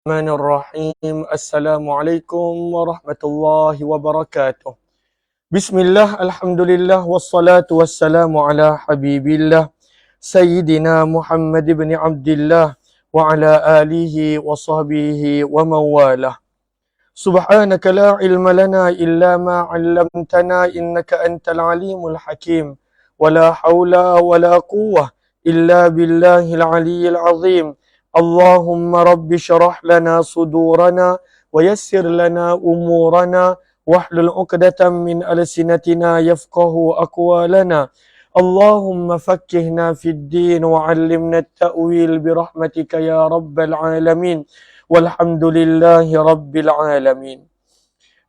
Bismillahirrahmanirrahim. Assalamualaikum warahmatullahi wabarakatuh. Bismillah, alhamdulillah, wassalatu wassalamu ala habibillah Sayyidina Muhammad ibn Abdillah wa ala alihi wa sahbihi wa mawalah. Subhanaka la ilma lana illa ma 'allamtana innaka antal alimul hakim. Wa la hawla wa la quwwah illa billahil aliyyil azim. Allahumma rabbi syrah lana sudurana wa yassir lana umurana wahlul 'uqdatam min alsinatina yafqahu aqwalana. Allahumma fakkihna fid din wa 'allimna at-ta'wil bi rahmatika ya rabbal alamin. Walhamdulillahi rabbil alamin.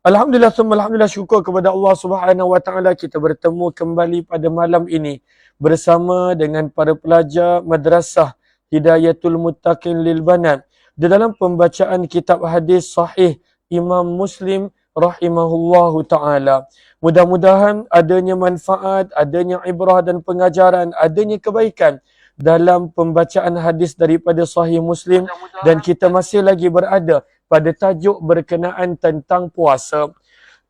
Alhamdulillah, alhamdulillah, syukur kepada Allah Subhanahu wa taala kita bertemu kembali pada malam ini bersama dengan para pelajar Madrasah Hidayatul Muttaqin lil Banat di dalam pembacaan kitab hadis sahih Imam Muslim rahimahullahu taala. Mudah-mudahan adanya manfaat, adanya ibrah dan pengajaran, adanya kebaikan dalam pembacaan hadis daripada Sahih Muslim, dan kita masih lagi berada pada tajuk berkenaan tentang puasa.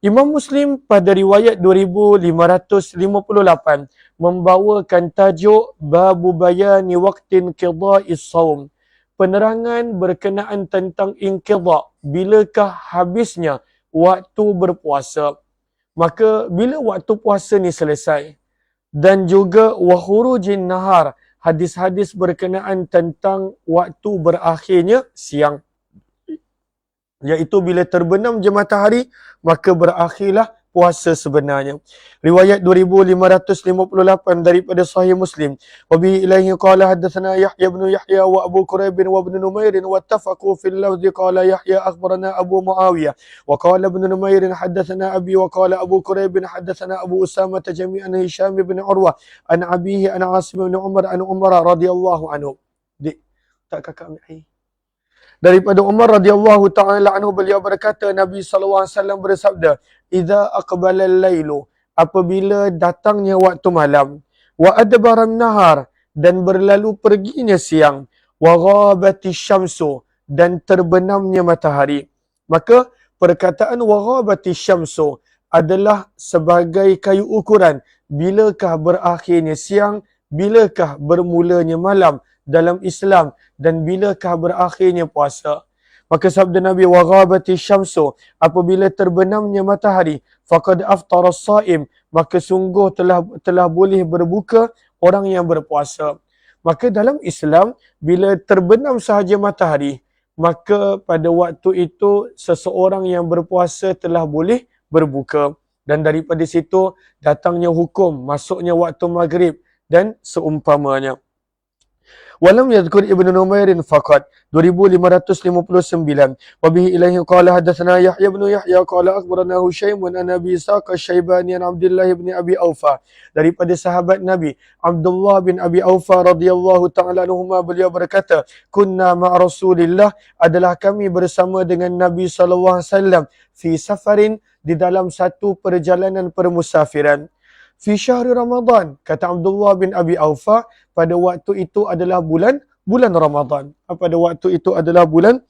Imam Muslim pada riwayat 2558 membawakan tajuk Babu Bayani Waqtin Qida'is Saum. Penerangan berkenaan tentang inqidha', bilakah habisnya waktu berpuasa. Maka bila waktu puasa ni selesai, dan juga wahurujin nahar, hadis-hadis berkenaan tentang waktu berakhirnya siang, iaitu bila terbenam je matahari, maka berakhirlah puasa sebenarnya. Riwayat 2558 daripada Sahih Muslim. Wa bihi ilaihi qala haddatsana Yahya bin Yahya wa Abu Quraib wa Ibn Numair wa ittafaqu fil lafzi qala Yahya akhbarana Abu Muawiyah wa qala Ibn Numair haddatsana Abi wa qala Abu Quraib haddatsana Abu Usama jami'an Hisham bin Urwah an abihi an Asim bin Umar an Umar radhiyallahu anhu. Dik, tak kakak ambil air. Daripada Umar radhiyallahu taala anhu, beliau berkata, Nabi sallallahu alaihi wasallam bersabda, "Idza aqbala al-lailu", apabila datangnya waktu malam, wa adbara an-nahar, dan berlalu perginya siang, wa ghabati syamsu, dan terbenamnya matahari. Maka perkataan wa ghabati syamsu adalah sebagai kayu ukuran bilakah berakhirnya siang, bilakah bermulanya malam dalam Islam, dan bilakah berakhirnya puasa. Maka sabda Nabi, wa ghabati syamsu, apabila terbenamnya matahari, faqad aftara as-saim, maka sungguh telah boleh berbuka orang yang berpuasa. Maka dalam Islam, bila terbenam sahaja matahari, maka pada waktu itu seseorang yang berpuasa telah boleh berbuka. Dan daripada situ datangnya hukum masuknya waktu maghrib dan seumpamanya. Walam yadhkur Ibn Numairin faqat 2559. Wa bihi ilaihi qala hadatsana Yahya bin Yahya qala akhbarana Husaym an Abi Saq Asy-Syaibani an Abdullah bin Abi Aufa, daripada sahabat Nabi Abdullah bin Abi Aufa radhiyallahu taala anhuma, beliau berkata, kunna ma Rasulillah, adalah kami bersama dengan Nabi sallallahu alaihi wasallam fi safarin, di dalam satu perjalanan permusafiran. Fi syahri Ramadan, kata Abdullah bin Abi Aufa, pada waktu itu adalah bulan Ramadan. Pada waktu itu adalah bulan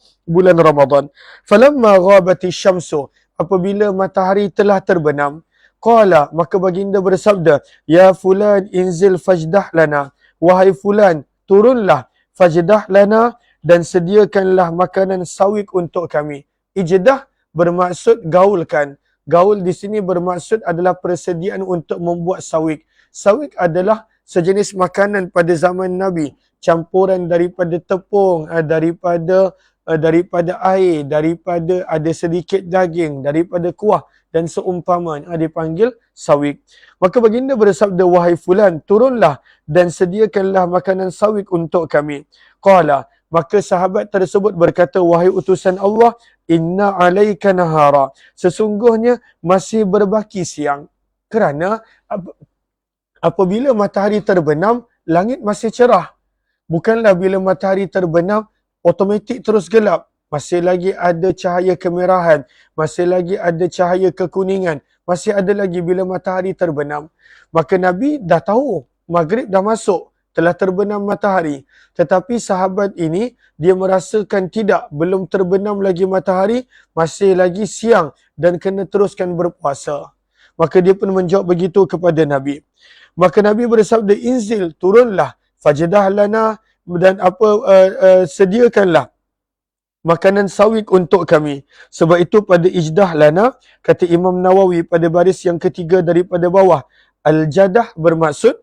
Ramadan. Falamma ghabati syamsu, apabila matahari telah terbenam, qala, maka baginda bersabda, ya fulan inzil fajdah lana, wahai fulan, turunlah, fajdah lana, dan sediakanlah makanan sawik untuk kami. Ijdah bermaksud gaulkan. Gaul di sini bermaksud adalah persediaan untuk membuat sawik. Sawik adalah sejenis makanan pada zaman Nabi, campuran daripada tepung, daripada air, daripada ada sedikit daging, daripada kuah dan seumpamanya, dipanggil sawik. Maka baginda bersabda, wahai fulan, turunlah dan sediakanlah makanan sawik untuk kami. Qala, maka sahabat tersebut berkata, wahai utusan Allah, inna alaika nahara, sesungguhnya masih berbaki siang. Kerana apabila matahari terbenam, langit masih cerah. Bukanlah bila matahari terbenam, automatik terus gelap. Masih lagi ada cahaya kemerahan, masih lagi ada cahaya kekuningan, masih ada lagi bila matahari terbenam. Maka Nabi dah tahu, maghrib dah masuk, telah terbenam matahari. Tetapi sahabat ini, dia merasakan tidak, belum terbenam lagi matahari, masih lagi siang dan kena teruskan berpuasa. Maka dia pun menjawab begitu kepada Nabi. Maka Nabi bersabda, inzil, turunlah, fajadah lana, dan sediakanlah makanan sawik untuk kami. Sebab itu pada ijdah lana, kata Imam Nawawi pada baris yang ketiga daripada bawah, al-jadah bermaksud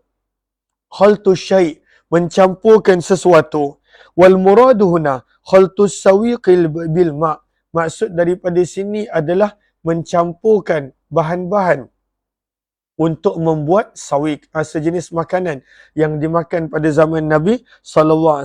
khaltu syai', mencampurkan sesuatu. Wal muradu huna khaltu sawiqil bil ma'. Maksud daripada sini adalah mencampurkan bahan-bahan untuk membuat sawik, sejenis makanan yang dimakan pada zaman Nabi SAW.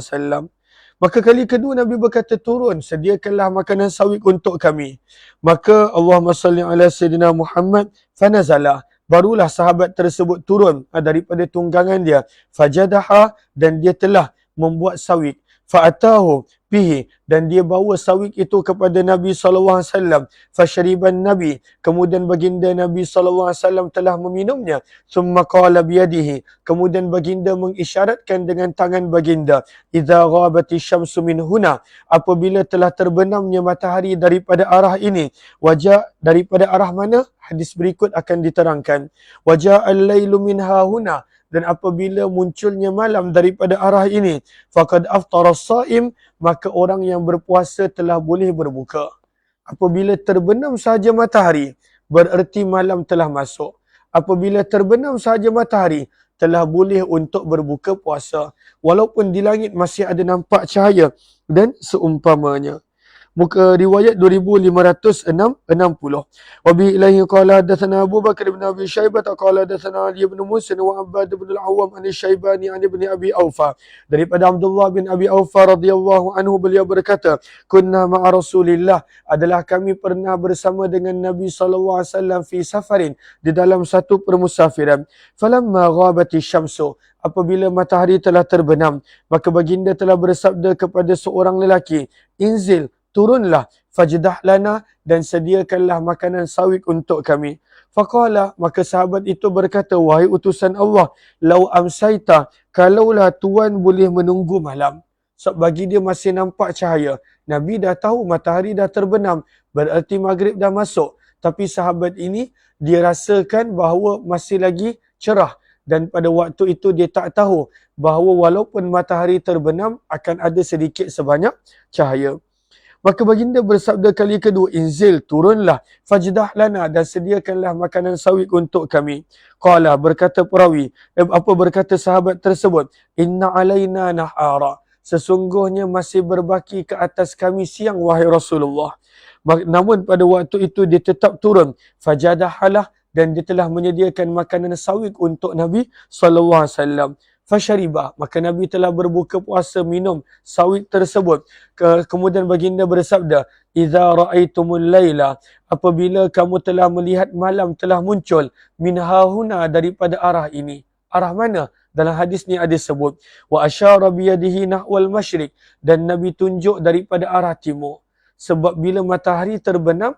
Maka kali kedua Nabi berkata, turun, sediakanlah makanan sawik untuk kami. Maka Allahumma salli ala Sayyidina Muhammad, fanazala, barulah sahabat tersebut turun daripada tunggangan dia. Fajadaha, dan dia telah membuat sawik. Fa'atahu bihi, dan dia bawa sawik itu kepada Nabi SAW. Fasyariban Nabi, kemudian baginda Nabi SAW telah meminumnya. Summa qala biyadihi, kemudian baginda mengisyaratkan dengan tangan baginda. Idza ghabati syamsu min huna, apabila telah terbenamnya matahari daripada arah ini. Wajah daripada arah mana? Hadis berikut akan diterangkan. Wajah al-lailu min hahuna, dan apabila munculnya malam daripada arah ini, faqad aftara as-saim, maka orang yang berpuasa telah boleh berbuka. Apabila terbenam sahaja matahari, bererti malam telah masuk. Apabila terbenam sahaja matahari, telah boleh untuk berbuka puasa. Walaupun di langit masih ada nampak cahaya dan seumpamanya. Muka riwayat 2560. Wa bi ilaihi qala hadatsana Abu Bakar bin Abi Syaibah qala hadatsana Ali bin Musa wa Abbad bin Al-Awwam an Syaibani an ibni Abi Aufa. Daripada Abdullah bin Abi Aufa radhiyallahu anhu, beliau berkata, kunna ma'a Rasulillah, adalah kami pernah bersama dengan Nabi sallallahu alaihi wasallam fi safarin, di dalam satu permusafiran. Falamma ghabati syamsu, apabila matahari telah terbenam, maka baginda telah bersabda kepada seorang lelaki, inzil, turunlah, fajdah lana, dan sediakanlah makanan sawik untuk kami. Faqala, maka sahabat itu berkata, wahai utusan Allah, lau amsaita, kalaulah tuan boleh menunggu malam. Sebab bagi dia masih nampak cahaya. Nabi dah tahu matahari dah terbenam, berarti maghrib dah masuk. Tapi sahabat ini, dia rasakan bahawa masih lagi cerah. Dan pada waktu itu dia tak tahu bahawa walaupun matahari terbenam, akan ada sedikit sebanyak cahaya. Maka baginda bersabda kali kedua, inzil, turunlah, fajdah lana, dan sediakanlah makanan sawik untuk kami. Qala, berkata perawi, berkata sahabat tersebut, inna alaina nahara, sesungguhnya masih berbaki ke atas kami siang, wahai Rasulullah. Namun pada waktu itu dia tetap turun, fajadahalah, dan dia telah menyediakan makanan sawik untuk Nabi SAW. Fasyaribah, maka Nabi telah berbuka puasa minum sawik tersebut. Kemudian baginda bersabda, idza ra'aitumul laila, apabila kamu telah melihat malam telah muncul, min hahuna, daripada arah ini. Arah mana? Dalam hadis ni ada sebut, wa asyara biyadihi nahwal masyriq, dan Nabi tunjuk daripada arah timur. Sebab bila matahari terbenam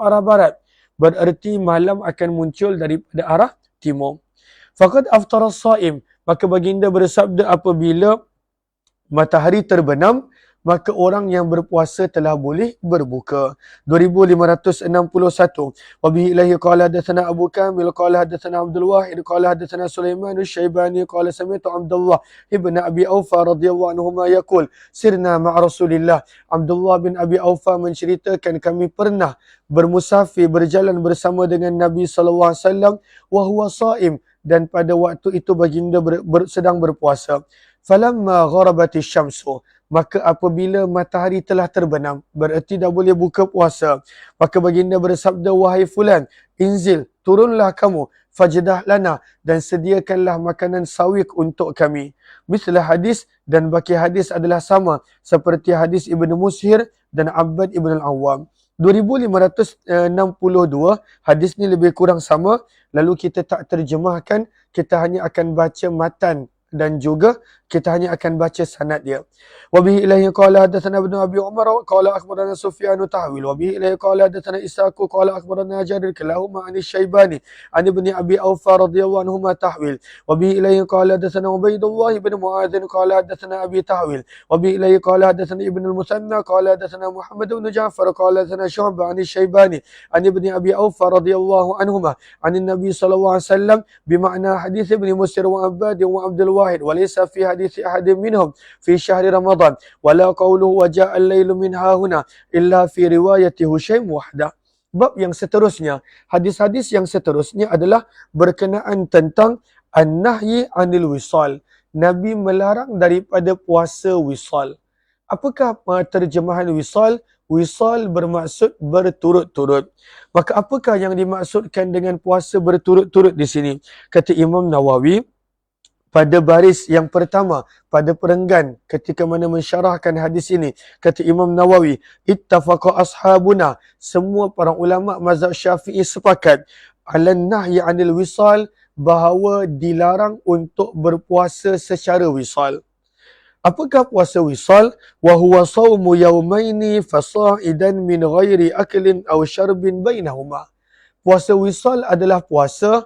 arah barat, bererti malam akan muncul daripada arah timur. Faqad aftara as-saim, maka baginda bersabda, apabila matahari terbenam, maka orang yang berpuasa telah boleh berbuka. 2561. Wa bihi ilahi qala hadatsana Abu Kamil qala hadatsana Abdul Wahid qala hadatsana Sulaiman asy-Syaibani qala sami'tu Abdullah ibn Abi Aufa radhiyallahu anhuma yaqul sirna ma'a Rasulillah. Abdullah bin Abi Aufa menceritakan, kami pernah bermusafir, berjalan bersama dengan Nabi sallallahu alaihi wasallam wa huwa shaim, dan pada waktu itu baginda sedang berpuasa. Falamma gharabati syamsu, maka apabila matahari telah terbenam, berarti dah boleh buka puasa. Maka baginda bersabda, wahai fulan, inzil, turunlah kamu, fajdah lana, dan sediakanlah makanan sawik untuk kami. Mislah hadis, dan baki hadis adalah sama seperti hadis Ibn Mushir dan Abbad Ibn Al-Awwam. 2562, hadis ni lebih kurang sama, lalu kita tak terjemahkan, kita hanya akan baca matan dan juga kita hanya akan baca sanad dia. Wa bihi ilaihi qala hadatsana ibnu abi umar qala akhbarana sufyan tahwil wa bihi ilaihi qala hadatsana isaku qala akhbarana jarir kilahuma an syaibani an ibni abi aufa radhiyallahu anhuma tahwil wa bihi ilaihi qala hadatsana ubaidullah ibn muadz qala hadatsana abi tahwil wa bihi ilaihi qala hadatsana ibnu al-musanna qala hadatsana muhammad ibn ja'far qala hadatsana syu'bah an syaibani an ibni abi aufa radhiyallahu anhuma an nabi sallallahu alaihi wasallam bima'na hadits ibn musir wa abbad wa abdul wahid wa laysa fi hadits ahad minhum fi syahri ramadan wala qawluhu wa ja'a al-lailu min hahuna illa fi riwayati Hushaim wahda. Bab yang seterusnya, hadis-hadis yang seterusnya adalah berkenaan tentang an-nahyi anil wisal. Nabi melarang daripada puasa wisal. Apakah terjemahan wisal? Wisal bermaksud berturut-turut. Maka apakah yang dimaksudkan dengan puasa berturut-turut di sini? Kata Imam Nawawi, pada baris yang pertama, pada perenggan ketika mana mensyarahkan hadis ini, kata Imam Nawawi, ittafaqa ashabuna, semua para ulama mazhab Syafi'i sepakat, alan nahyi anil wisal, bahawa dilarang untuk berpuasa secara wisal. Apakah puasa wisal? Wa huwa shaumu yaumaini fasa'idan min ghairi aklin aw syarbin bainahuma. Puasa wisal adalah puasa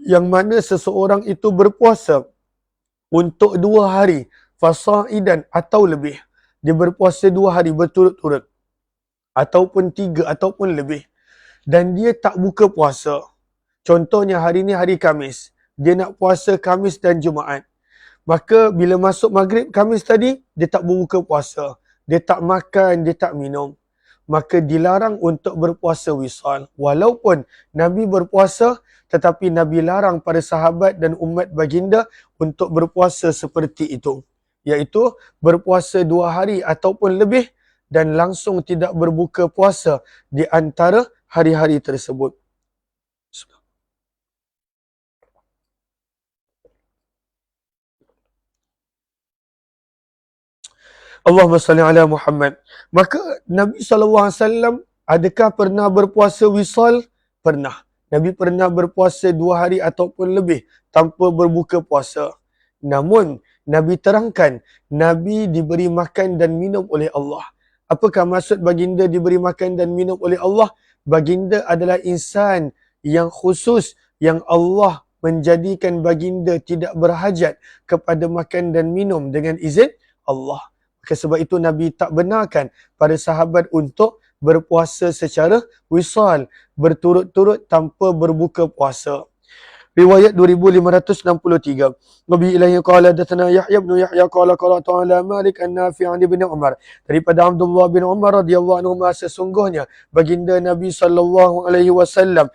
yang mana seseorang itu berpuasa untuk 2 hari fasa'idan atau lebih. Dia berpuasa 2 hari berturut-turut ataupun 3 ataupun lebih, dan dia tak buka puasa. Contohnya hari ni hari Khamis, dia nak puasa Khamis dan Jumaat. Maka bila masuk maghrib Khamis tadi, dia tak berbuka puasa. Dia tak makan, dia tak minum. Maka dilarang untuk berpuasa wisal. Walaupun Nabi berpuasa, tetapi Nabi larang pada sahabat dan umat baginda untuk berpuasa seperti itu. Iaitu berpuasa 2 hari ataupun lebih dan langsung tidak berbuka puasa di antara hari-hari tersebut. Allahumma salli ala Muhammad. Maka Nabi SAW adakah pernah berpuasa wisal? Pernah. Nabi pernah berpuasa 2 hari ataupun lebih tanpa berbuka puasa. Namun, Nabi terangkan, Nabi diberi makan dan minum oleh Allah. Apakah maksud baginda diberi makan dan minum oleh Allah? Baginda adalah insan yang khusus, yang Allah menjadikan baginda tidak berhajat kepada makan dan minum dengan izin Allah. Sebab itu Nabi tak benarkan pada sahabat untuk berpuasa secara wisal, berturut-turut tanpa berbuka puasa. Riwayat 2563. Nabi ilahi qala hadatsana Yahya bin Yahya qala qara'tu ala Malik an-Nafi' an Ibn Umar. Daripada Abdullah bin Umar radhiyallahu anhu, sesungguhnya baginda Nabi sallallahu alaihi wasallam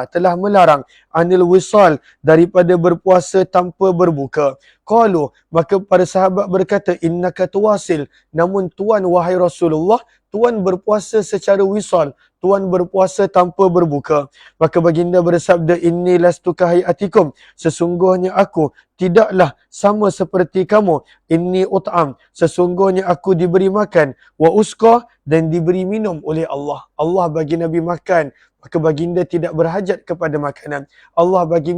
telah melarang anil wisal, daripada berpuasa tanpa berbuka. Qalu, maka para sahabat berkata, innaka tuwasil, namun tuan wahai Rasulullah, tuan berpuasa secara wisal, tuan berpuasa tanpa berbuka. Maka baginda bersabda, inni lastu kahayatikum, sesungguhnya aku tidaklah sama seperti kamu. Inni ut'am, sesungguhnya aku diberi makan, wa usqa, dan diberi minum oleh Allah. Allah bagi Nabi makan, maka baginda tidak berhajat kepada makanan. Allah bagi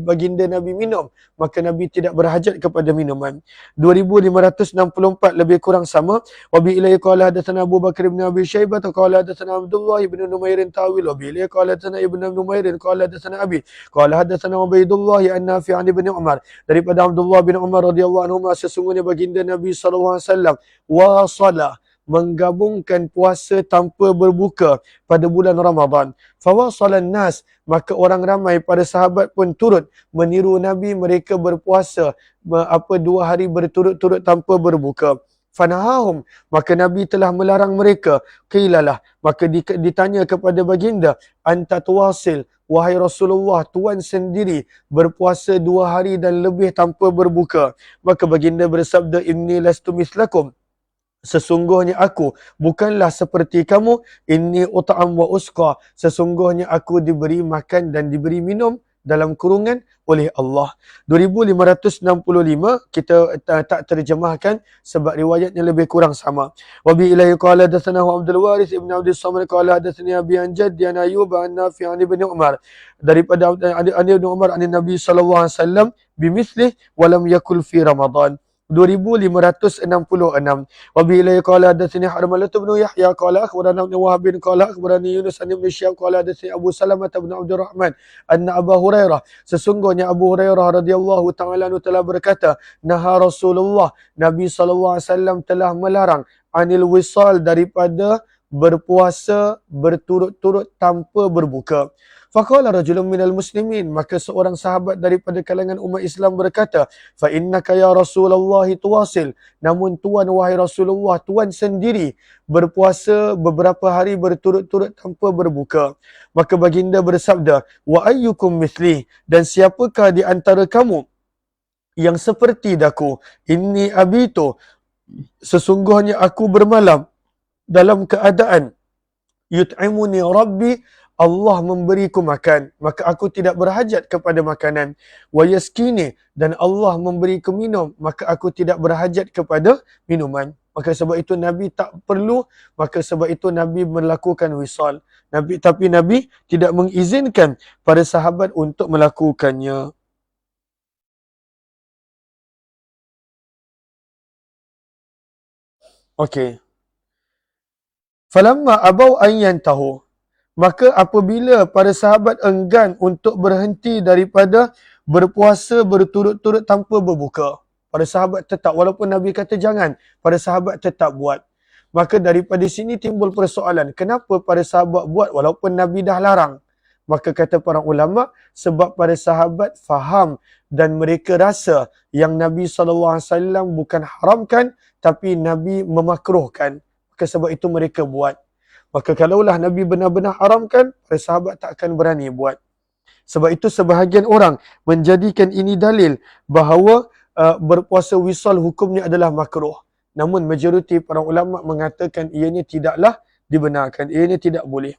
baginda Nabi minum, maka Nabi tidak berhajat kepada minuman. 2564 lebih kurang sama. Wa bi ilaihi qala hadatsana Abu Bakar bin Abi Syaibah qala hadatsana Abdullah bin Numair tawil wa bi ilaihi qala hadatsana Ibnu Numair qala hadatsana Abi qala hadatsana Ubaidullah an-Nafi' an Ibn Umar. Daripada Abdullah bin Umar radhiyallahu anhu, sesungguhnya baginda Nabi sallallahu alaihi wasallam wasala, menggabungkan puasa tanpa berbuka pada bulan Ramadan. Fawasalan nas, maka orang ramai pada sahabat pun turut meniru Nabi, mereka berpuasa 2 hari berturut-turut tanpa berbuka. Fanahahum, maka Nabi telah melarang mereka. Qilalah, maka ditanya kepada baginda, anta tuwasil, wahai Rasulullah, tuan sendiri berpuasa 2 hari dan lebih tanpa berbuka. Maka baginda bersabda, inni lastu mislakum, sesungguhnya aku bukanlah seperti kamu. Inni ut'am wa usqa, sesungguhnya aku diberi makan dan diberi minum dalam kurungan oleh Allah. 2565 kita tak terjemahkan sebab riwayatnya lebih kurang sama. Wa bi ilaihi qala hadatsanahu Abdul Waris ibn Abdul Samad qala hadatsani Abi an Jaddi an Ayyub an Nafi' an Ibn Umar. Daripada Ibn Umar an Nabi sallallahu alaihi wasallam bimithli wa lam yakul fi Ramadan. 2566. Wa bi ilaihi qala hadatsani Harmalah bin Yahya qala akhbarana Ibn Wahab qala akhbarani Yunus an Ibn Syihab qala hadatsani Abu Salamah bin Abdurrahman anna Abu Hurairah, sesungguhnya Abu Hurairah radhiyallahu taala anhu telah berkata, naha Rasulullah, Nabi sallallahu alaihi wasallam telah melarang anil wisal, daripada berpuasa berturut-turut tanpa berbuka. Faqala rajulun minal muslimin, maka seorang sahabat daripada kalangan umat Islam berkata, fa innaka ya Rasulullah tuwasil, namun tuan wahai Rasulullah, tuan sendiri berpuasa beberapa hari berturut-turut tanpa berbuka. Maka baginda bersabda, wa ayyukum mithli, dan siapakah di antara kamu yang seperti daku? Inni abitu, sesungguhnya aku bermalam dalam keadaan yut'imuni Rabbi, Allah memberiku makan, maka aku tidak berhajat kepada makanan. Wa yaskini, dan Allah memberiku minum, maka aku tidak berhajat kepada minuman. Maka sebab itu Nabi tak perlu, maka sebab itu Nabi melakukan wisal. Tapi Nabi tidak mengizinkan para sahabat untuk melakukannya. Okey. Falamma abau an yantahu, maka apabila para sahabat enggan untuk berhenti daripada berpuasa berturut-turut tanpa berbuka, para sahabat tetap, walaupun Nabi kata jangan, para sahabat tetap buat. Maka daripada sini timbul persoalan, kenapa para sahabat buat walaupun Nabi dah larang? Maka kata para ulama, sebab para sahabat faham dan mereka rasa yang Nabi SAW bukan haramkan, tapi Nabi memakruhkan. Maka sebab itu mereka buat. Maka kalaulah Nabi benar-benar haramkan, para sahabat tak akan berani buat. Sebab itu sebahagian orang menjadikan ini dalil bahawa berpuasa wisal hukumnya adalah makruh. Namun majoriti para ulama mengatakan ianya tidaklah dibenarkan, ianya tidak boleh.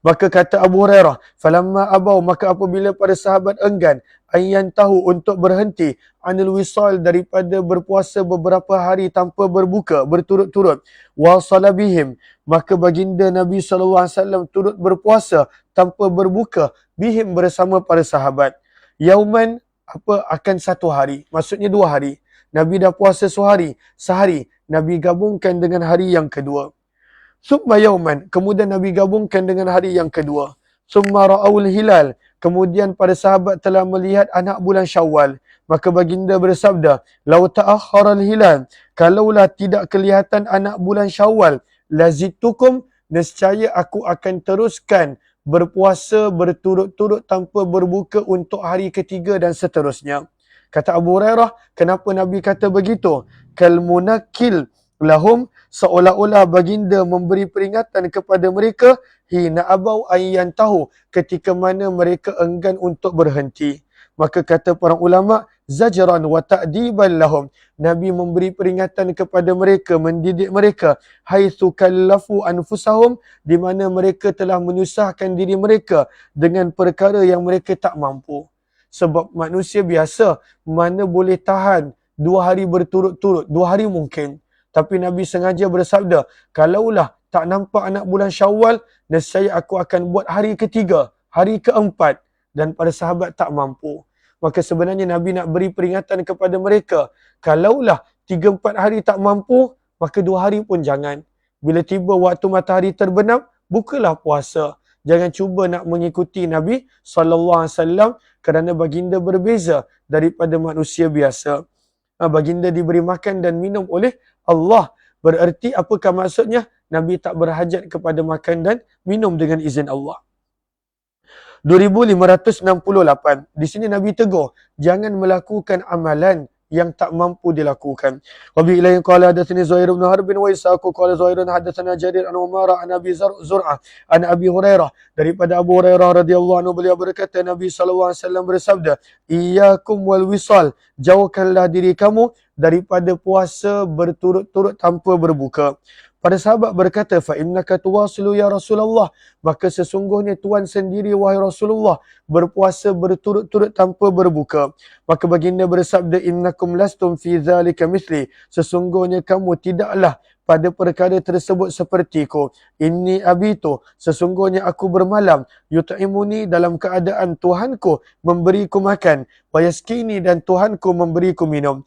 Maka kata Abu Hurairah, falamma abau, maka apabila para sahabat enggan ayyan tahu untuk berhenti anil wisal, daripada berpuasa beberapa hari tanpa berbuka berturut-turut, wasala bihim, maka baginda Nabi SAW turut berpuasa tanpa berbuka bihim, bersama para sahabat. Yauman, akan satu hari, maksudnya 2 hari. Nabi dah puasa sehari, Nabi gabungkan dengan hari yang kedua. Summa yauman, kemudian Nabi gabungkan dengan hari yang kedua. Summa ra'aul hilal, kemudian para sahabat telah melihat anak bulan Syawal. Maka baginda bersabda, lau ta'akhkhara al-hilal, kalaulah tidak kelihatan anak bulan Syawal, lazitukum, nescaya aku akan teruskan berpuasa berturut-turut tanpa berbuka untuk hari ketiga dan seterusnya. Kata Abu Hurairah, kenapa Nabi kata begitu? Kal munakil lahum, seolah-olah baginda memberi peringatan kepada mereka, hina abau ayyan tahu, ketika mana mereka enggan untuk berhenti. Maka kata para ulama, zajran wa ta'diban lahum, Nabi memberi peringatan kepada mereka, mendidik mereka, haitsu kallafu anfusahum, di mana mereka telah menyusahkan diri mereka dengan perkara yang mereka tak mampu. Sebab manusia biasa mana boleh tahan 2 hari berturut-turut, 2 hari mungkin. Tapi Nabi sengaja bersabda, kalaulah tak nampak anak bulan Syawal, nescaya aku akan buat hari ketiga, hari keempat, dan para sahabat tak mampu. Maka sebenarnya Nabi nak beri peringatan kepada mereka, kalaulah 3-4 hari tak mampu, maka 2 hari pun jangan. Bila tiba waktu matahari terbenam, bukalah puasa. Jangan cuba nak mengikuti Nabi SAW, kerana baginda berbeza daripada manusia biasa. Baginda diberi makan dan minum oleh Allah. Bererti apakah maksudnya? Nabi tak berhajat kepada makan dan minum dengan izin Allah. 2568. Di sini Nabi tegur, jangan melakukan amalan yang tak mampu dilakukan. Wa bi ilaihi qala hadatsani Zuhair bin Harb wa Isaaq qala Zuhair hadatsana Jarir an Umar an Abi Zur'ah an Abi Hurairah, daripada Abu Hurairah radhiyallahu anhu, beliau berkata Nabi sallallahu alaihi wasallam bersabda, iyyakum wal wisal, jauhkanlah diri kamu daripada puasa berturut-turut tanpa berbuka. Para sahabat berkata, fa innaka tuwasilu ya Rasulullah, maka sesungguhnya Tuhan sendiri wahai Rasulullah berpuasa berturut-turut tanpa berbuka. Maka baginda bersabda, innakum lastum fi dzalika mithli, sesungguhnya kamu tidaklah pada perkara tersebut sepertiku. Inni abitu, sesungguhnya aku bermalam, yut'imuni, dalam keadaan Tuhanku memberiku makan, wa yaskini, dan Tuhanku memberiku minum.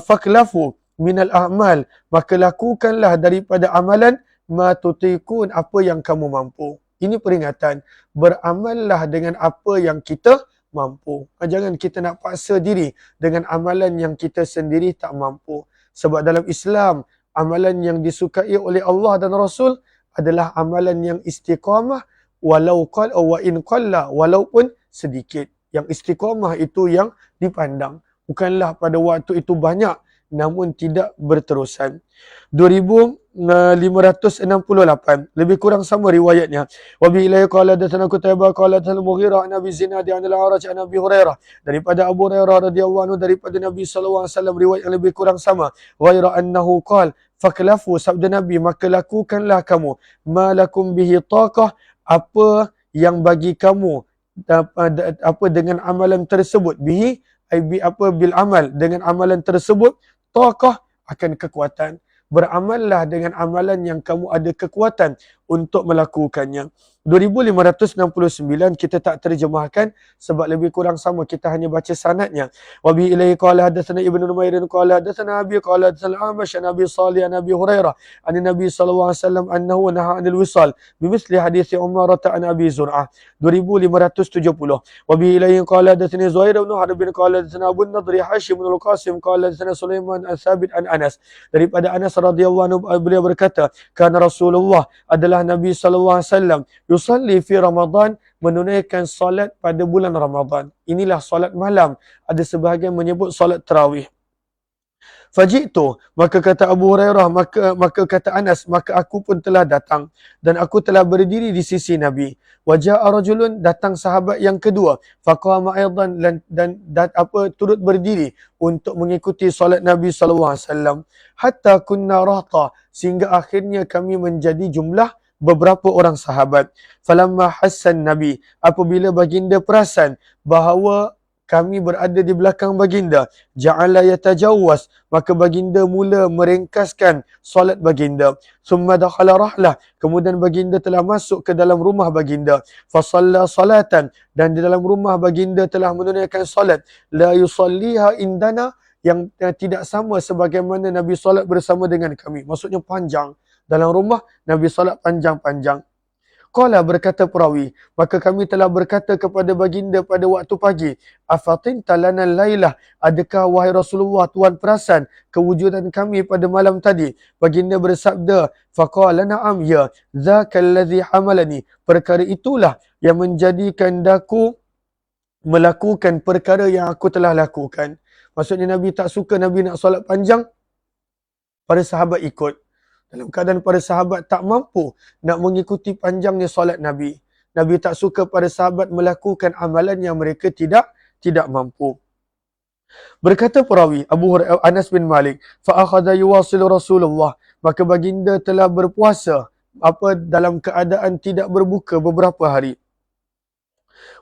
Faklafu minal a'mal, maka lakukanlah daripada amalan ma tutikun, apa yang kamu mampu. Ini peringatan, beramallah dengan apa yang kita mampu. Jangan kita nak paksa diri dengan amalan yang kita sendiri tak mampu. Sebab dalam Islam, amalan yang disukai oleh Allah dan Rasul adalah amalan yang istiqamah, walau qalla wa in qalla, walaupun sedikit. Yang istiqamah itu yang dipandang. Bukanlah pada waktu itu banyak namun tidak berterusan. 2568, lebih kurang sama riwayatnya. Wa bi ilaihi qala hadatsana Qutaibah qala hadatsana Mughirah an Abi Zinad an al-A'raj an Abi Hurairah, daripada Abu Hurairah radhiyallahu anhu daripada Nabi sallallahu alaihi wasallam, riwayat yang lebih kurang sama. Ghaira annahu qala, faklafu, sabda Nabi, maka lakukanlah kamu, ma lakum bihi taqah, apa yang bagi kamu apa dengan amalan tersebut, bihi apa bil amal, dengan amalan tersebut, taqah, akan kekuatan. Beramallah dengan amalan yang kamu ada kekuatan untuk melakukannya. 2569 kita tak terjemahkan sebab lebih kurang sama, kita hanya baca sanadnya. Wa bi ilaihi qala hadatsana Ibnu Numair qala hadatsana Abi qala hadatsana Amash an Abi Salih an Abi Hurairah an Nabi sallallahu alaihi wasallam annahu naha 'anil wisal bimithli hadits Umar an Abi Zur'ah. 2570. Wa bi ilaihi qala hadatsani Zuhair bin Harb bin qala hadatsana Abu Nadri Hashim bin Al-Qasim qala hadatsana Sulaiman al-Thabit an Anas, daripada Anas radhiyallahu anhu beliau berkata, kana Rasulullah, adalah Nabi sallallahu alaihi wasallam, yusalli fi Ramadan, menunaikan solat pada bulan Ramadan. Inilah solat malam. Ada sebahagian menyebut solat tarawih. Faji'tu, maka kata Abu Hurairah, maka kata Anas, maka aku pun telah datang dan aku telah berdiri di sisi Nabi. Wa ja'a rajulun, datang sahabat yang kedua, faqama aidan, dan turut berdiri untuk mengikuti solat Nabi sallallahu alaihi wasallam. Hatta kunna rahta, sehingga akhirnya kami menjadi jumlah beberapa orang sahabat. Falamma hassan Nabi, apabila baginda perasan bahawa kami berada di belakang baginda, ja'ala yatajawwas, maka baginda mula meringkaskan solat baginda. Summa dakhala rahlah, kemudian baginda telah masuk ke dalam rumah baginda. Fasalla salatan, dan di dalam rumah baginda telah menunaikan solat. La yusalliha indana, yang tidak sama sebagaimana Nabi solat bersama dengan kami. Maksudnya panjang. Dalam rumah Nabi solat panjang-panjang. Qala, berkata perawi, maka kami telah berkata kepada baginda pada waktu pagi, afatinta lana lailah, adakah wahai Rasulullah Tuhan perasan kewujudan kami pada malam tadi? Baginda bersabda, faqala na'am ya, dzaka allazi hamalani, perkara itulah yang menjadikan daku melakukan perkara yang aku telah lakukan. Maksudnya Nabi tak suka Nabi nak solat panjang, para sahabat ikut. Dalam keadaan para sahabat tak mampu nak mengikuti panjangnya solat Nabi. Nabi tak suka para sahabat melakukan amalan yang mereka tidak mampu. Berkata perawi Abu Hurairah Anas bin Malik, fa akhadha yuwasilu Rasulullah, maka baginda telah berpuasa dalam keadaan tidak berbuka beberapa hari.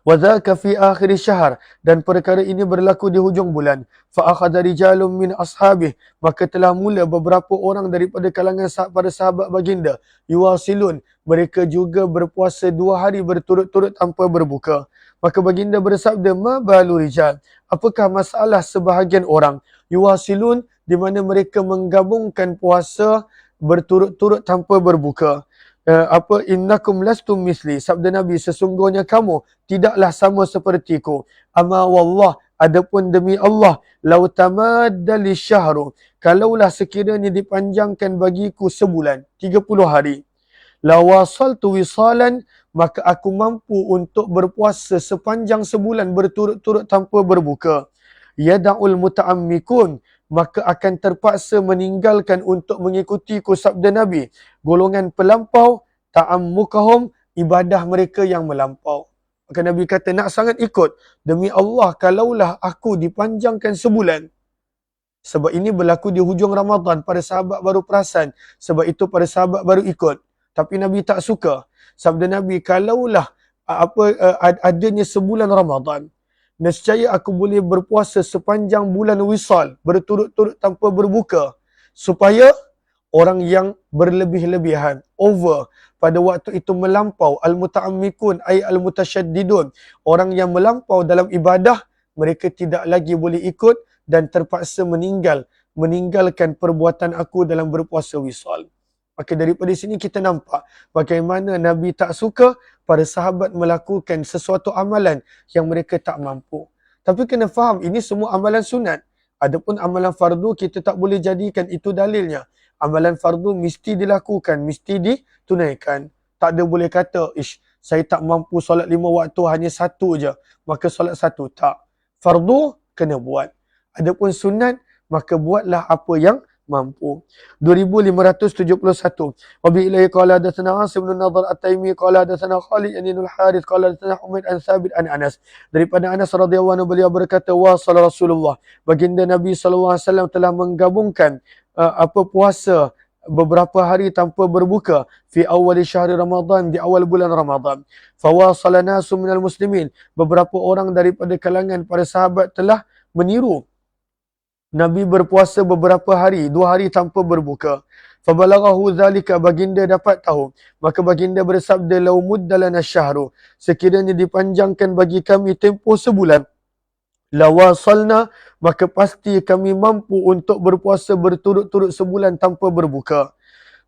Wa dzaka fi akhir syahr, dan perkara ini berlaku di hujung bulan. Fa akhadha rijalun min ashabih, maka telah mula beberapa orang daripada kalangan para sahabat baginda, yuwasilun, mereka juga berpuasa 2 hari berturut-turut tanpa berbuka. Maka baginda bersabda, ma balu rijal, apakah masalah sebahagian orang, yuwasilun, di mana mereka menggabungkan puasa berturut-turut tanpa berbuka. Innakum lastum misli, sabda Nabi, sesungguhnya kamu tidaklah sama sepertiku. Ama wallah, adapun demi Allah, lau tamadda lisyahru, kalaulah sekiranya dipanjangkan bagiku sebulan, 30 hari, la wasaltu wisalan, maka aku mampu untuk berpuasa sepanjang sebulan berturut-turut tanpa berbuka. Yada'ul muta'ammikun, maka akan terpaksa meninggalkan untuk mengikutiku, sabda Nabi, golongan pelampau, ta'ammukahum, ibadah mereka yang melampau. Maka Nabi kata, nak sangat ikut, demi Allah, kalaulah aku dipanjangkan sebulan, Sebab ini berlaku di hujung Ramadan. Para sahabat baru perasan. Sebab itu para sahabat baru ikut. Tapi Nabi tak suka. Sabda Nabi, kalaulah adanya sebulan Ramadan, nescaya aku boleh berpuasa sepanjang bulan Wisal, berturut-turut tanpa berbuka. Supaya orang yang berlebih-lebihan, over, pada waktu itu melampau, al-muta'ammikun, ay al-mutasyaddidun, orang yang melampau dalam ibadah, mereka tidak lagi boleh ikut dan terpaksa meninggalkan perbuatan aku dalam berpuasa wisal. Maka daripada sini kita nampak bagaimana Nabi tak suka para sahabat melakukan sesuatu amalan yang mereka tak mampu. Tapi kena faham, ini semua amalan sunat. Adapun amalan fardu, kita tak boleh jadikan itu dalilnya. Amalan fardu mesti dilakukan, mesti ditunaikan. Tak ada boleh kata, saya tak mampu solat 5 waktu, hanya satu je, maka solat satu. Tak. Fardu kena buat. Adapun sunat, maka buatlah apa yang mampu. 2571. Wa bi ilaihi qala hadatsana Asim bin Nadhr At-Taimi qala hadatsana Khalid bin Al-Harith qala hadatsana Humaid an Thabit an Anas. Daripada Anas radhiyallahu anhu, beliau berkata, wasal Rasulullah, baginda Nabi sallallahu alaihi wasallam telah menggabungkan puasa beberapa hari tanpa berbuka fi awal syahri Ramadan, di awal bulan Ramadan. Fawasala nasu minal muslimin, beberapa orang daripada kalangan para sahabat telah meniru Nabi berpuasa beberapa hari, 2 hari tanpa berbuka. Fabalaghahu dzalika, baginda dapat tahu. Maka baginda bersabda, lau muddalana syahru, sekiranya dipanjangkan bagi kami tempoh sebulan, lawasalna, maka pasti kami mampu untuk berpuasa berturut-turut sebulan tanpa berbuka.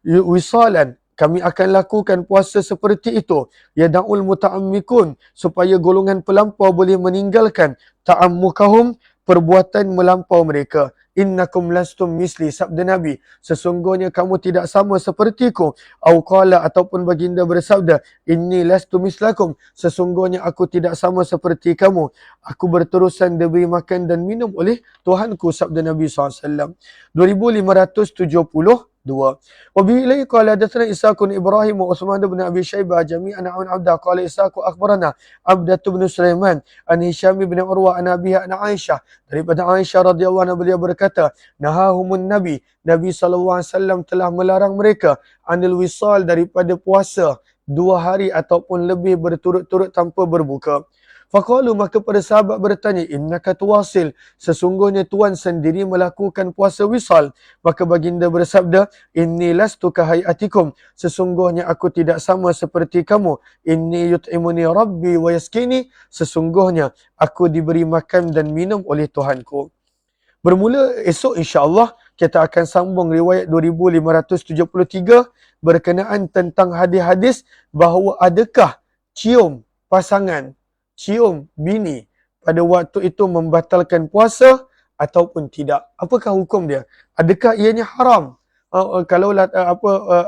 Wisalan, kami akan lakukan puasa seperti itu. Yada'ul muta'ammikun, supaya golongan pelampau boleh meninggalkan ta'ammukahum, perbuatan melampau mereka. Innakum lastum misli, sabda Nabi, sesungguhnya kamu tidak sama sepertiku. Au qala, ataupun baginda bersabda, inni lastu mislakum, sesungguhnya aku tidak sama seperti kamu. Aku berterusan diberi makan dan minum oleh Tuhanku, sabda Nabi SAW. 2572. Wa bi ilaihi qala hadatsana Ishaq bin Ibrahim wa Utsman bin Abi Syaibah jami'an an Abda qala Ishaq akhbarana Abdah bin Sulaiman an Hisham bin Urwa an Abiha an Aisyah. Daripada Aisyah radhiyallahu anha, beliau berkata, nahahumun Nabi, Nabi SAW telah melarang mereka anil wisal, daripada puasa 2 hari ataupun lebih berturut-turut tanpa berbuka. Faqalu, maka para sahabat bertanya, innaka tuwasil, sesungguhnya tuan sendiri melakukan puasa wisal. Maka baginda bersabda, inni lastu kahayatikum, sesungguhnya aku tidak sama seperti kamu. Inni yut'imuni rabbi wa yaskini, sesungguhnya aku diberi makan dan minum oleh Tuhanku. Bermula esok insya-Allah kita akan sambung riwayat 2573 berkenaan tentang hadis-hadis bahawa adakah cium pasangan, cium bini pada waktu itu membatalkan puasa ataupun tidak. Apakah hukum dia? Adakah ianya haram? Kalau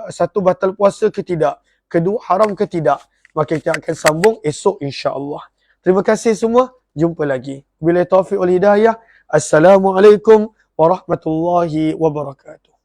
satu batal puasa ke tidak? Kedua haram ke tidak? Maka kita akan sambung esok insya-Allah. Terima kasih semua. Jumpa lagi. Bila taufiq wal hidayah. Assalamualaikum warahmatullahi wabarakatuh.